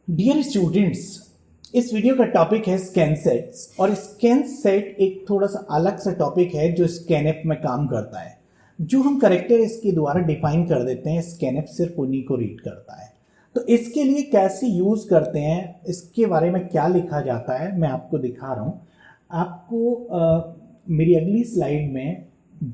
Dear students, इस video का topic है स्कैन सेट्स। और स्कैन सेट एक थोड़ा सा अलग सा टॉपिक है जो स्कैनएफ में काम करता है। जो हम करेक्टर इसके द्वारा डिफाइन कर देते हैं, स्कैनएफ सिर्फ उन्हीं को रीड करता है। तो इसके लिए कैसे यूज करते हैं, इसके बारे में क्या लिखा जाता है, मैं आपको दिखा रहा हूँ। आपको मेरी अगली स्लाइड में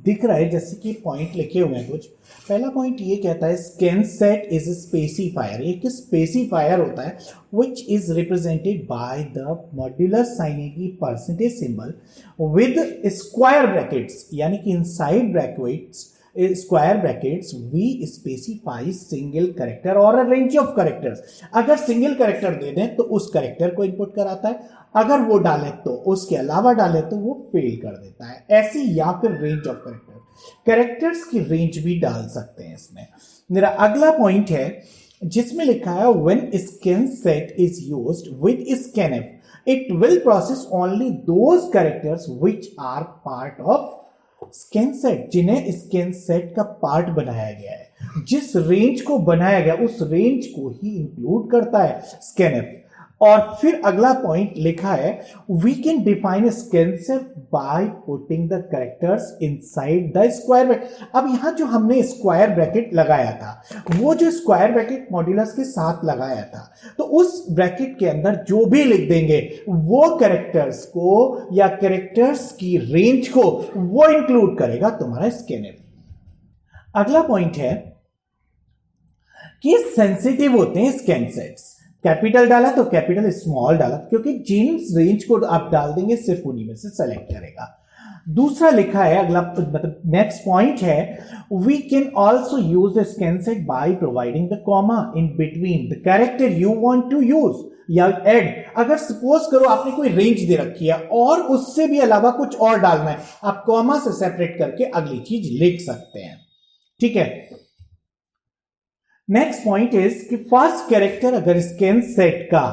दिख रहा है, जैसे कि पॉइंट लिखे हुए हैं कुछ। पहला पॉइंट ये कहता है scan set is a specifier. एक स्पेसिफायर होता है which is represented by the modular sign की percentage symbol with square brackets, यानी कि inside brackets square brackets we specify single character और अ रेंज ऑफ करेक्टर्स। अगर सिंगल करेक्टर दे दें तो उस करेक्टर को इनपुट कराता है, अगर वो डाले तो उसके अलावा डाले तो वो फेल कर देता है। ऐसी या फिर रेंज ऑफ कैरेक्टर्स की रेंज भी डाल सकते हैं इसमें। मेरा अगला पॉइंट है जिसमें लिखा है when scan set is used with scanf it will process only those characters which are part of scan set, जिन्हें स्कैन सेट का पार्ट बनाया गया है। जिस रेंज को बनाया गया उस रेंज को ही इंक्लूड करता है स्कैनएफ। और फिर अगला पॉइंट लिखा है we can define scan set by putting the characters inside the square bracket. अब यहां जो हमने स्क्वायर ब्रैकेट लगाया था, वो जो स्क्वायर ब्रैकेट मॉड्यूलस के साथ लगाया था, तो उस ब्रैकेट के अंदर जो भी लिख देंगे वो कैरेक्टर्स को या कैरेक्टर्स की रेंज को वो इंक्लूड करेगा तुम्हारा स्कैनएफ। अगला पॉइंट है कि सेंसिटिव होते हैं स्कैन सेट्स। कैपिटल डाला तो कैपिटल, स्मॉल डाला, क्योंकि जिन रेंज को आप डाल देंगे सिर्फ उन्हीं में से सेलेक्ट करेगा। दूसरा लिखा है, अगला मतलब नेक्स्ट पॉइंट है we can also use the scan set by providing the comma in between the character you want to use या ऐड। अगर सपोज करो आपने कोई रेंज दे रखी है और उससे भी अलावा कुछ और डालना है, आप कॉमा से सेपरेट करके अगली चीज लिख सकते हैं। ठीक है। नेक्स्ट पॉइंट इज कि फर्स्ट कैरेक्टर अगर स्कैन सेट का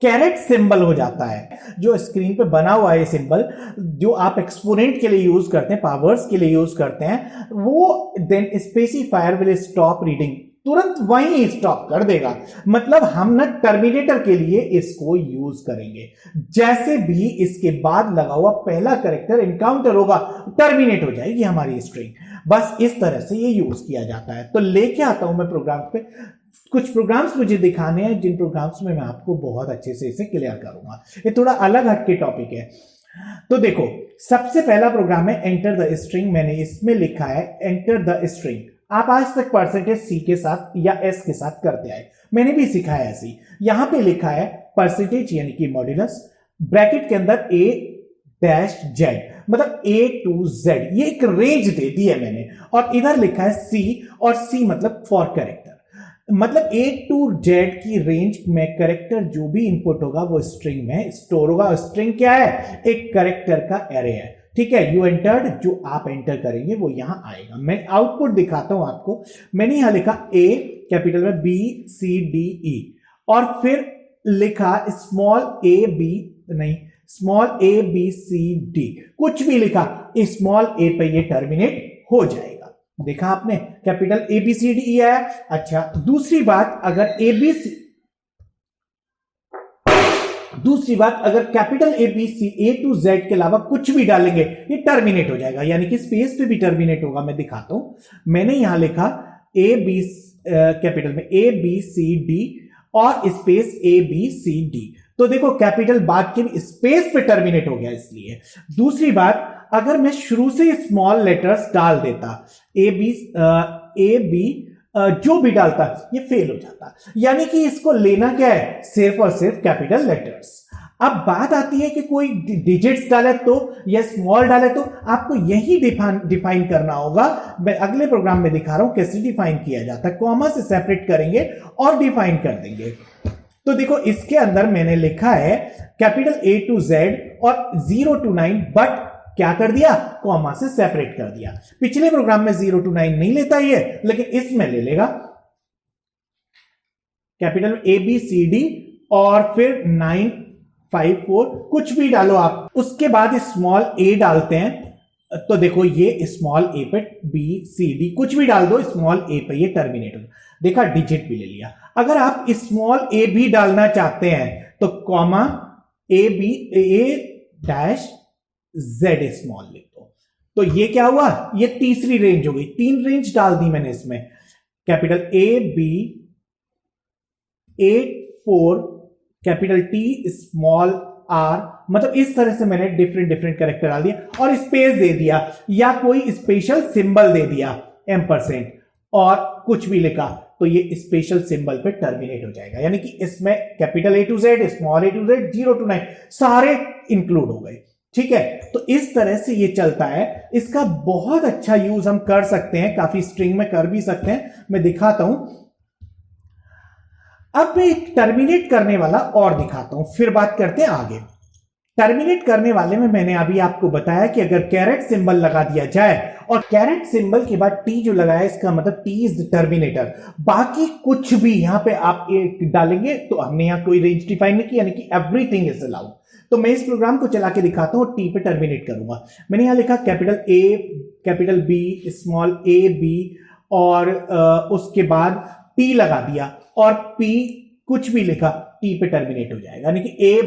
कैरेट सिंबल हो जाता है, जो स्क्रीन पे बना हुआ है सिंबल जो आप एक्सपोनेंट के लिए यूज करते हैं, पावर्स के लिए यूज करते हैं, वो then specifier will stop reading, तुरंत वहीं स्टॉप कर देगा। मतलब हम ना टर्मिनेटर के लिए इसको यूज करेंगे। जैसे भी इसके बाद लगा हुआ पहला कैरेक्टर इनकाउंटर होगा, टर्मिनेट हो जाएगी हमारी स्ट्रिंग। बस इस तरह से ये यूज किया जाता है। तो लेके आता हूं मैं प्रोग्राम्स पे। कुछ प्रोग्राम्स मुझे दिखाने हैं जिन प्रोग्राम्स में मैं आपको बहुत अच्छे से इसे क्लियर करूंगा। ये थोड़ा अलग हटके टॉपिक है। तो देखो, सबसे पहला प्रोग्राम है एंटर द स्ट्रिंग। मैंने इसमें लिखा है एंटर द स्ट्रिंग। आप आज तक परसेंटेज सी के साथ या एस के साथ करते आए, मैंने भी सिखाया ऐसी। यहां पे लिखा है परसेंटेज यानी कि मॉड्यूलस, ब्रैकेट के अंदर ए डैश जेड, मतलब ए टू जेड, ये एक रेंज दे दी है मैंने। और इधर लिखा है सी, और सी मतलब फॉर कैरेक्टर, मतलब ए टू जेड की रेंज में कैरेक्टर जो भी इनपुट होगा वो स्ट्रिंग में स्टोर होगा। स्ट्रिंग क्या है? एक कैरेक्टर का एरे है। ठीक है। यू एंटर्ड, जो आप एंटर करेंगे वो यहां आएगा। मैं आउटपुट दिखाता हूं आपको। मैंने यहां लिखा ए कैपिटल में, बी सी डी ई, और फिर लिखा स्मॉल ए बी, नहीं small A B C D, कुछ भी लिखा, स्मॉल ए पे ये टर्मिनेट हो जाएगा। देखा आपने, capital A B C D E आया। अच्छा, दूसरी बात, अगर capital A B C A to Z के अलावा कुछ भी डालेंगे ये टर्मिनेट हो जाएगा, यानी कि स्पेस पे भी टर्मिनेट होगा। मैं दिखाता हूं। मैंने यहां लिखा ए बी कैपिटल में ए बी सी डी और space A B C D, तो देखो कैपिटल बाद के स्पेस पे टर्मिनेट हो गया इसलिए। दूसरी बात, अगर मैं शुरू से स्मॉल लेटर्स डाल देता, ए बी जो भी डालता, ये फेल हो जाता। यानी कि इसको लेना क्या है? सिर्फ और सिर्फ कैपिटल लेटर्स। अब बात आती है कि कोई डिजिट्स डाले तो या स्मॉल डाले तो आपको यही डिफाइन करना होगा। मैं अगले प्रोग्राम में दिखा रहा हूं कैसे डिफाइन किया जाता है। कॉमा से सेपरेट करेंगे और डिफाइन कर देंगे। तो देखो, इसके अंदर मैंने लिखा है कैपिटल ए टू जेड और 0 to 9, बट क्या कर दिया? कॉमा से सेपरेट कर दिया। पिछले प्रोग्राम में 0 to 9 नहीं लेता ये, लेकिन इसमें ले लेगा। Capital A B C D और फिर 9 5 4, कुछ भी डालो आप। उसके बाद स्मॉल ए डालते हैं, तो देखो ये स्मॉल ए पे बी सी डी कुछ भी डाल दो, स्मॉल ए पे ये टर्मिनेट हो, देखा डिजिट भी ले लिया। अगर आप स्मॉल ए भी डालना चाहते हैं तो comma A B A dash Z small लिख दो। तो ये क्या हुआ, ये तीसरी रेंज हो गई, 3 रेंज डाल दी मैंने इसमें, capital A B 8 4 capital T small R, मतलब इस तरह से मैंने डिफरेंट डिफरेंट कैरेक्टर डाल दिया और स्पेस दे दिया या कोई स्पेशल सिंबल दे दिया एम्परसेंट और कुछ भी लिखा, तो ये स्पेशल सिंबल पे टर्मिनेट हो जाएगा। यानी कि इसमें capital A to Z, small A to Z, 0 to 9 सारे इंक्लूड हो गए। ठीक है, तो इस तरह से ये चलता है। इसका बहुत अच्छा यूज हम कर सकते हैं, काफी स्ट्रिंग में कर भी सकते हैं, मैं दिखाता हूं। अब मैं एक टर्मिनेट करने वाला और दिखाता हूं, फिर बात करते हैं आगे। टर्मिनेट करने वाले में मैंने अभी आपको बताया कि अगर कैरेट सिंबल लगा दिया जाए और कैरेट सिंबल के बाद टी जो लगाया इसका मतलब टी इज टर्मिनेटर, बाकी कुछ भी यहां पे आप डालेंगे तो हमने यहां कोई रेंज डिफाइन नहीं की, यानी कि एवरीथिंग इज अलाउड। तो मैं इस प्रोग्राम को चला के दिखाता हूं, टी पे टर्मिनेट करूंगा। मैंने यहां लिखा capital A capital B small A B और उसके बाद टी लगा दिया और पी कुछ भी लिखा, टी पे टर्मिनेट हो जाएगा, यानी कि ए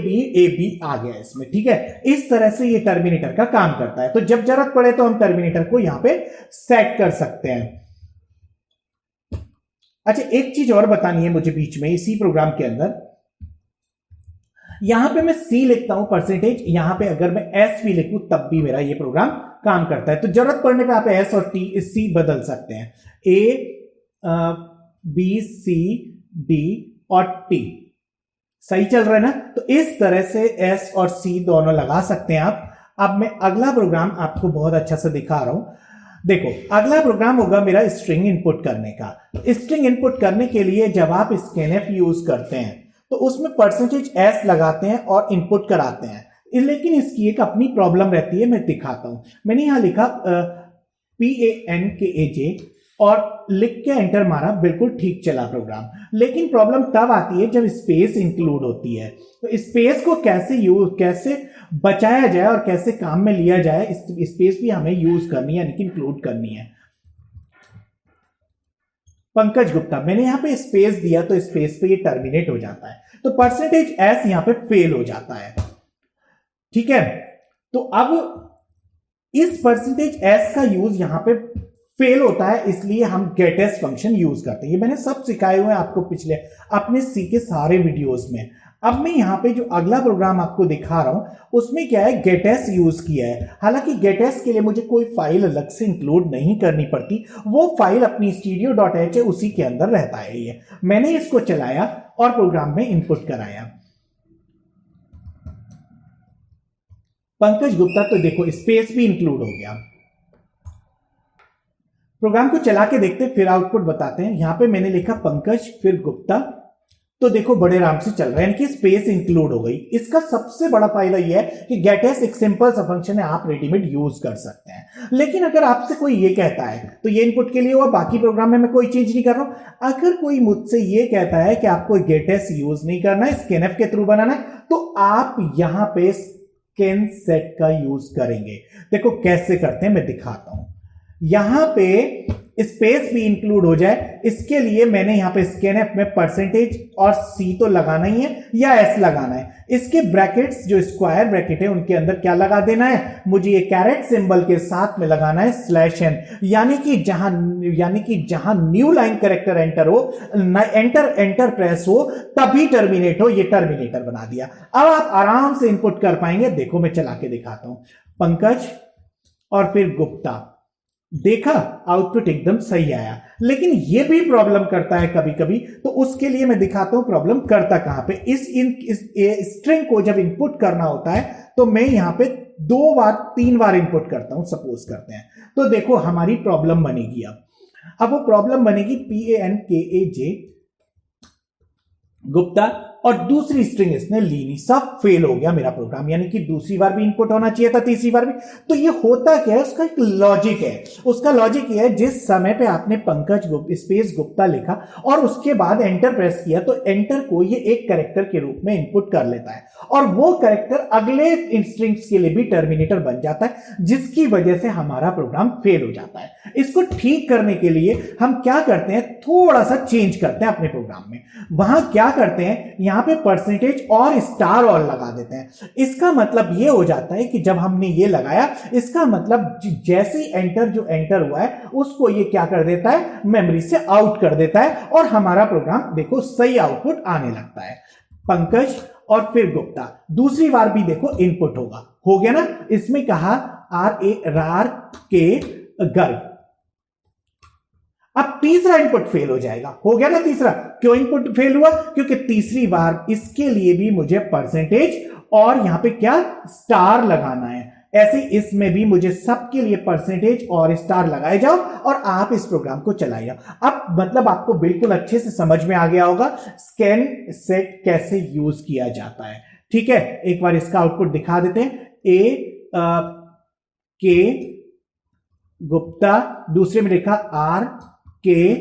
बी आ गया इसमें। ठीक है, इस तरह से ये टर्मिनेटर का काम करता है। तो जब जरूरत पड़े तो हम टर्मिनेटर को यहां पे सेट कर सकते हैं। अच्छा, एक चीज और बतानी है मुझे बीच में इसी प्रोग्राम के अंदर, यहां पे मैं सी लिखता हूं परसेंटेज, यहां पे अगर मैं एस भी लिखूं तब भी मेरा ये प्रोग्राम काम करता है। तो जरूरत पड़ने पे आप एस और टी सी बदल सकते हैं, ए बी सी डी और टी, सही चल रहा है ना। तो इस तरह से एस और सी दोनों लगा सकते हैं आप। अब मैं अगला प्रोग्राम आपको बहुत अच्छा से दिखा रहा हूं। देखो, अगला प्रोग्राम होगा मेरा स्ट्रिंग इनपुट करने का। तो स्ट्रिंग इनपुट करने के लिए जब आप स्कैनफ यूज करते हैं तो उसमें परसेंटेज एस लगाते हैं और इनपुट कराते हैं, लेकिन इसकी एक अपनी प्रॉब्लम रहती है, मैं दिखाता हूं। मैंने यहां लिखा PANKAJ और लिख के एंटर मारा, बिल्कुल ठीक चला प्रोग्राम। लेकिन प्रॉब्लम तब आती है जब स्पेस इंक्लूड होती है। तो स्पेस को कैसे बचाया जाए और कैसे काम में लिया जाए, स्पेस भी हमें यूज करनी है, यानी कि इंक्लूड करनी है। पंकज गुप्ता, मैंने यहां पे स्पेस दिया तो स्पेस पे ये टर्मिनेट हो जाता है, तो परसेंटेज एस यहां पे फेल हो जाता है। ठीक है, तो अब इस परसेंटेज एस का यूज यहां पे फेल होता है, इसलिए हम गेट एस फंक्शन यूज करते हैं। ये मैंने सब सिखाए हुए हैं आपको पिछले अपने सी के सारे वीडियोस में। अब मैं यहां पे जो अगला प्रोग्राम आपको दिखा रहा हूं उसमें क्या है, गेट एस यूज किया है। हालांकि गेट एस के लिए मुझे कोई फाइल अलग से इंक्लूड नहीं करनी पड़ती, वो फाइल अपनी studio.h है, उसी के अंदर रहता है। ये मैंने इसको चलाया और प्रोग्राम में इनपुट कराया। पंकज गुप्ता, तो देखो स्पेस भी इंक्लूड हो गया। प्रोग्राम को चला के देखते फिर आउटपुट बताते हैं। यहां पे मैंने लिखा पंकज फिर गुप्ता, तो देखो बड़े आराम से चल रहा है, यानी कि स्पेस इंक्लूड हो गई। इसका सबसे बड़ा फायदा यह है कि गेट एस एक सिंपल सा फंक्शन है, आप रेडीमेड यूज कर सकते हैं। लेकिन अगर आपसे कोई ये कहता है तो ये इनपुट के लिए हुआ, बाकी प्रोग्राम में मैं कोई चेंज नहीं कर रहा हूं। अगर कोई मुझसे ये कहता है कि आपको गेट एस यूज नहीं करना है, स्कैनफ के थ्रू बनाना है, तो आप यहां पे स्कैन सेट का यूज करेंगे। देखो कैसे करते हैं, मैं दिखाता हूं। यहां पे स्पेस भी इंक्लूड हो जाए, इसके लिए मैंने यहां पे स्कैनफ में परसेंटेज और सी तो लगाना ही है या एस लगाना है। इसके ब्रैकेट्स जो स्क्वायर ब्रैकेट है उनके अंदर क्या लगा देना है, मुझे ये कैरेट सिंबल के साथ में लगाना है /n, यानी कि जहां न्यू लाइन कैरेक्टर एंटर हो, एंटर प्रेस हो, तभी टर्मिनेट हो। ये टर्मिनेटर बना दिया। अब आप आराम से इनपुट कर पाएंगे। देखो मैं चला के दिखाता हूं, पंकज और फिर गुप्ता, देखा आउटपुट एकदम सही आया। लेकिन यह भी प्रॉब्लम करता है कभी कभी, तो उसके लिए मैं दिखाता हूं प्रॉब्लम करता कहां पे। इस स्ट्रिंग को जब इनपुट करना होता है तो मैं यहां पे 2 बार 3 बार इनपुट करता हूं, सपोज करते हैं। तो देखो हमारी प्रॉब्लम बनेगी। अब वो प्रॉब्लम बनेगी PANKAJ गुप्ता और दूसरी स्ट्रिंग इसने ली नहीं, सब फेल हो गया मेरा प्रोग्राम। यानी कि दूसरी बार भी इनपुट होना चाहिए था, तीसरी बार भी। तो ये होता क्या है, उसका एक लॉजिक है। उसका लॉजिक ये है, जिस समय पे आपने पंकज स्पेस गुप्ता लिखा और उसके बाद एंटर प्रेस किया, तो एंटर को ये एक कैरेक्टर के रूप में इनपुट कर लेता है और वो कैरेक्टर अगले स्ट्रिंग्स के लिए भी टर्मिनेटर बन जाता है, जिसकी वजह से हमारा प्रोग्राम फेल हो जाता है। इसको ठीक करने के लिए हम क्या करते हैं, थोड़ा सा चेंज करते हैं अपने प्रोग्राम में। वहां क्या करते हैं, यहां पे परसेंटेज और स्टार और लगा देते हैं। इसका मतलब ये हो जाता है कि जब हमने ये लगाया, इसका मतलब जैसे ही एंटर हुआ है उसको ये क्या कर देता है, मेमोरी से आउट कर देता है और हमारा प्रोग्राम देखो सही आउटपुट आने लगता है। पंकज और फिर गुप्ता, दूसरी बार भी देखो इनपुट होगा, हो गया ना। इसमें कहा रार के गर्ग। अब तीसरा इनपुट फेल हो जाएगा, हो गया ना तीसरा। क्यों इनपुट फेल हुआ, क्योंकि तीसरी बार इसके लिए भी मुझे परसेंटेज और यहां पे क्या स्टार लगाना है। ऐसे इसमें भी मुझे सबके लिए परसेंटेज और स्टार लगाए जाओ और आप इस प्रोग्राम को चलाइए। अब मतलब आपको बिल्कुल अच्छे से समझ में आ गया होगा स्कैन सेट कैसे यूज किया जाता है। ठीक है, एक बार इसका आउटपुट दिखा देते हैं। के गुप्ता, दूसरे में लिखा आर के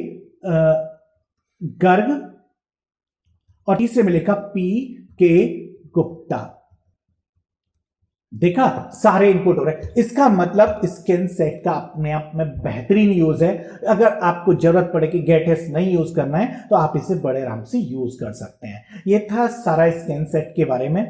गर्ग और तीसरे में लिखा पी के गुप्ता। देखा, सारे इनपुट हो रहे हैं। इसका मतलब स्कैन सेट का अपने आप में बेहतरीन यूज है। अगर आपको जरूरत पड़े कि गेटएस नहीं यूज करना है तो आप इसे बड़े आराम से यूज कर सकते हैं। ये था सारा स्कैन सेट के बारे में।